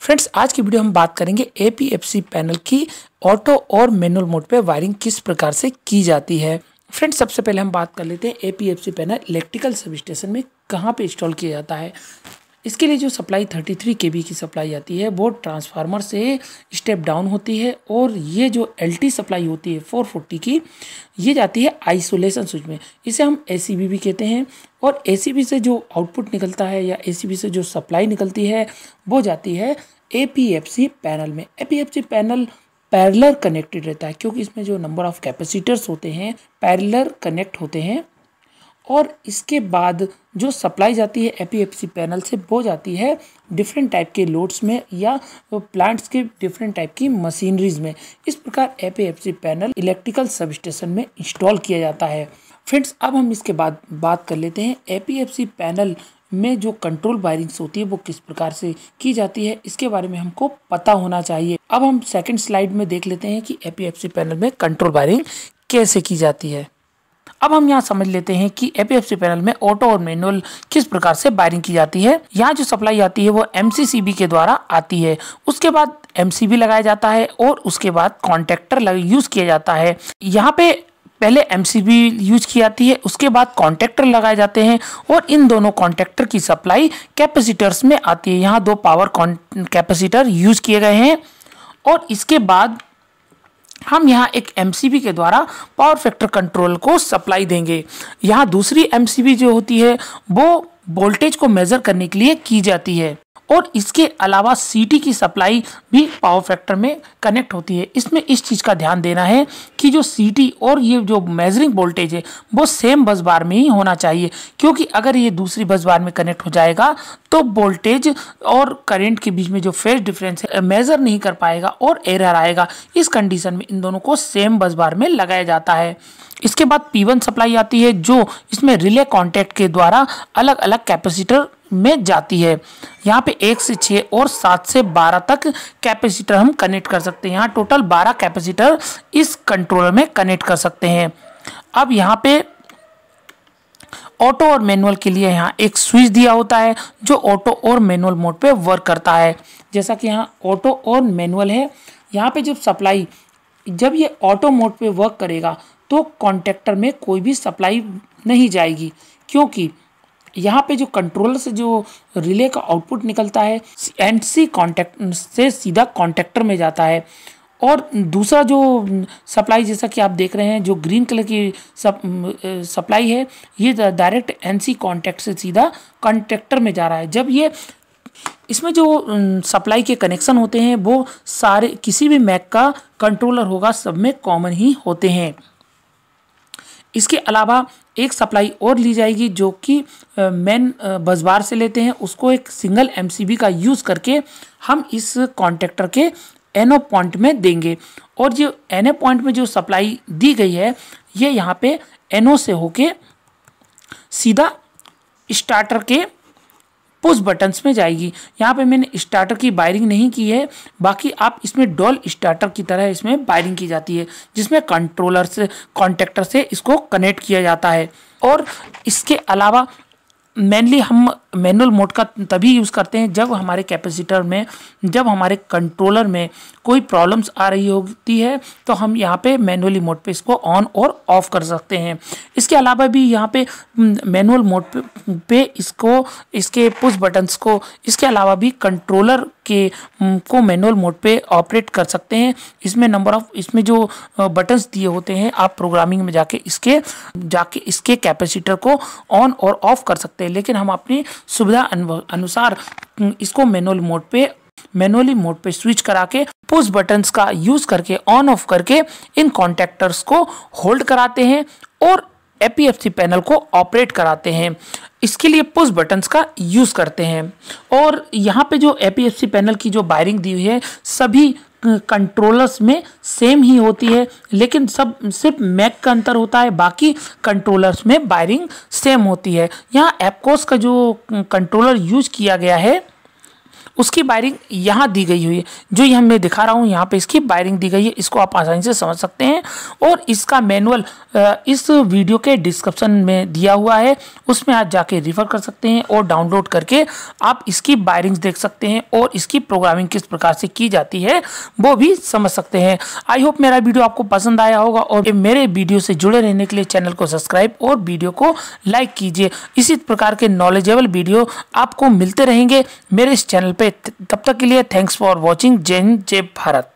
Friends, आज की video हम बात करेंगे एपीएफसी पैनल की ऑटो और मैनुअल मोड पे वायरिंग किस प्रकार से की जाती है। फ्रेंड्स, सबसे पहले हम बात कर लेते हैं APFC panel electrical sub station में कहाँ पे इंस्टॉल किया जाता है। इसके लिए जो सप्लाई 33 kV की सप्लाई आती है वो ट्रांसफार्मर से स्टेप डाउन होती है और ये जो एलटी सप्लाई होती है 440 की, ये जाती है आइसोलेशन स्विच में। इसे हम एसीबी भी कहते हैं। और एसीबी से जो आउटपुट निकलता है या एसीबी से जो सप्लाई निकलती है वो जाती है एपीएफसी पैनल में। एपीएफसी पैनल पैरेलल कनेक्टेड रहता है क्योंकि इसमें जो नंबर ऑफ कैपेसिटर्स होते हैं पैरेलल कनेक्ट होते हैं। और इसके बाद जो सप्लाई जाती है एपीएफसी पैनल से वो जाती है डिफरेंट टाइप के लोड्स में या प्लांट्स के डिफरेंट टाइप की मशीनरीज में। इस प्रकार APFC panel electrical sub station में इंस्टॉल किया जाता है। फ्रेंड्स, अब हम इसके बाद बात कर लेते हैं एपीएफसी पैनल में जो कंट्रोल वायरिंग्स होती है वो किस प्रकार से की जाती है। इसके बारे में हमको पता होना चाहिए। अब हम सेकंड स्लाइड में देख लेते हैं कि एपीएफसी पैनल में कंट्रोल वायरिंग कैसे की जाती है। अब हम यहाँ समझ लेते हैं कि एपीएफसी पैनल में ऑटो और मैनुअल किस प्रकार से वायरिंग की जाती है। यहाँ जो सप्लाई आती है वो एमसीसीबी के द्वारा आती है। उसके बाद एमसीबी लगाया जाता है और उसके बाद कॉन्टेक्टर यूज किया जाता है। यहाँ पे पहले एमसीबी यूज की जाती है, उसके बाद कॉन्टेक्टर लगाए जाते हैं और इन दोनों कॉन्टेक्टर की सप्लाई कैपेसिटर्स में आती है। यहाँ दो पावर कैपेसिटर यूज किए गए हैं और इसके बाद हम यहाँ एक एमसीबी के द्वारा पावर फैक्टर कंट्रोल को सप्लाई देंगे। यहाँ दूसरी एमसीबी जो होती है वो वोल्टेज को मेजर करने के लिए की जाती है और इसके अलावा सीटी की सप्लाई भी पावर फैक्टर में कनेक्ट होती है। इसमें इस चीज़ का ध्यान देना है कि जो सीटी और ये जो मेजरिंग वोल्टेज है वो सेम बस बार में ही होना चाहिए, क्योंकि अगर ये दूसरी बस बार में कनेक्ट हो जाएगा तो वोल्टेज और करंट के बीच में जो फेज डिफरेंस है मेजर नहीं कर पाएगा और एरर आएगा। इस कंडीशन में इन दोनों को सेम बस बार में लगाया जाता है। इसके बाद P1 सप्लाई आती है जो इसमें रिले कॉन्टैक्ट के द्वारा अलग अलग कैपेसिटर में जाती है। यहाँ पे 1 से 6 और 7 से 12 तक कैपेसिटर हम कनेक्ट कर सकते हैं। यहाँ टोटल 12 कैपेसिटर इस कंट्रोलर में कनेक्ट कर सकते हैं। अब यहाँ पे ऑटो और मैनुअल के लिए यहाँ एक स्विच दिया होता है जो ऑटो और मैनुअल मोड पे वर्क करता है। जैसा कि यहाँ ऑटो और मैनुअल है, यहाँ पे जब ये ऑटो मोड पे वर्क करेगा तो कॉन्टेक्टर में कोई भी सप्लाई नहीं जाएगी, क्योंकि यहाँ पे जो कंट्रोलर से जो रिले का आउटपुट निकलता है एनसी कॉन्टैक्ट से सीधा कॉन्टेक्टर में जाता है। और दूसरा जो सप्लाई जैसा कि आप देख रहे हैं जो ग्रीन कलर की सप्लाई है ये डायरेक्ट एनसी कॉन्टैक्ट से सीधा कॉन्टेक्टर में जा रहा है। जब ये इसमें जो सप्लाई के कनेक्शन होते हैं वो सारे किसी भी मैक का कंट्रोलर होगा सब में कॉमन ही होते हैं। इसके अलावा एक सप्लाई और ली जाएगी जो कि मेन बसबार से लेते हैं, उसको एक सिंगल एमसीबी का यूज़ करके हम इस कॉन्टेक्टर के एनओ पॉइंट में देंगे। और जो एनओ पॉइंट में जो सप्लाई दी गई है ये यहाँ पे एनओ से होके सीधा स्टार्टर के पुश बटन्स में जाएगी। यहाँ पे मैंने स्टार्टर की वायरिंग नहीं की है, बाकी आप इसमें डॉल स्टार्टर की तरह इसमें वायरिंग की जाती है जिसमें कंट्रोलर से कॉन्टेक्टर से इसको कनेक्ट किया जाता है। और इसके अलावा मेनली हम मैनुअल मोड का तभी यूज़ करते हैं जब हमारे कैपेसिटर में जब हमारे कंट्रोलर में कोई प्रॉब्लम्स आ रही होती है तो हम यहाँ पे मैनुअली मोड पे इसको ऑन और ऑफ कर सकते हैं। इसके अलावा भी यहाँ पे मैनुअल मोड पे इसके पुश बटन्स को इसके अलावा भी कंट्रोलर को मैनुअल मोड पे ऑपरेट कर सकते हैं। इसमें जो बटन्स दिए होते हैं आप प्रोग्रामिंग में जाके इसके कैपेसिटर को ऑन और ऑफ कर सकते हैं, लेकिन हम अपनी सुविधा अनुसार इसको मैनुअली मोड पे स्विच करा के पुश बटन्स का यूज करके ऑन ऑफ करके इन कॉन्टेक्टर्स को होल्ड कराते हैं और एपीएफसी पैनल को ऑपरेट कराते हैं। इसके लिए पुश बटन्स का यूज करते हैं। और यहाँ पे जो एपीएफसी पैनल की जो वायरिंग दी हुई है सभी कंट्रोलर्स में सेम ही होती है, लेकिन सिर्फ मैक का अंतर होता है, बाकी कंट्रोलर्स में वायरिंग सेम होती है। यहाँ एपकोस का जो कंट्रोलर यूज किया गया है उसकी वायरिंग यहाँ दी गई हुई है, जो ये मैं दिखा रहा हूँ यहाँ पे इसकी वायरिंग दी गई है। इसको आप आसानी से समझ सकते हैं और इसका मैनुअल इस वीडियो के डिस्क्रिप्शन में दिया हुआ है, उसमें आप जाके रिफर कर सकते हैं और डाउनलोड करके आप इसकी वायरिंग देख सकते हैं और इसकी प्रोग्रामिंग किस प्रकार से की जाती है वो भी समझ सकते हैं। आई होप मेरा वीडियो आपको पसंद आया होगा और मेरे वीडियो से जुड़े रहने के लिए चैनल को सब्सक्राइब और वीडियो को लाइक कीजिए। इसी प्रकार के नॉलेजेबल वीडियो आपको मिलते रहेंगे मेरे इस चैनल पे। तब तक के लिए थैंक्स फॉर वॉचिंग। जय हिंद, जय भारत।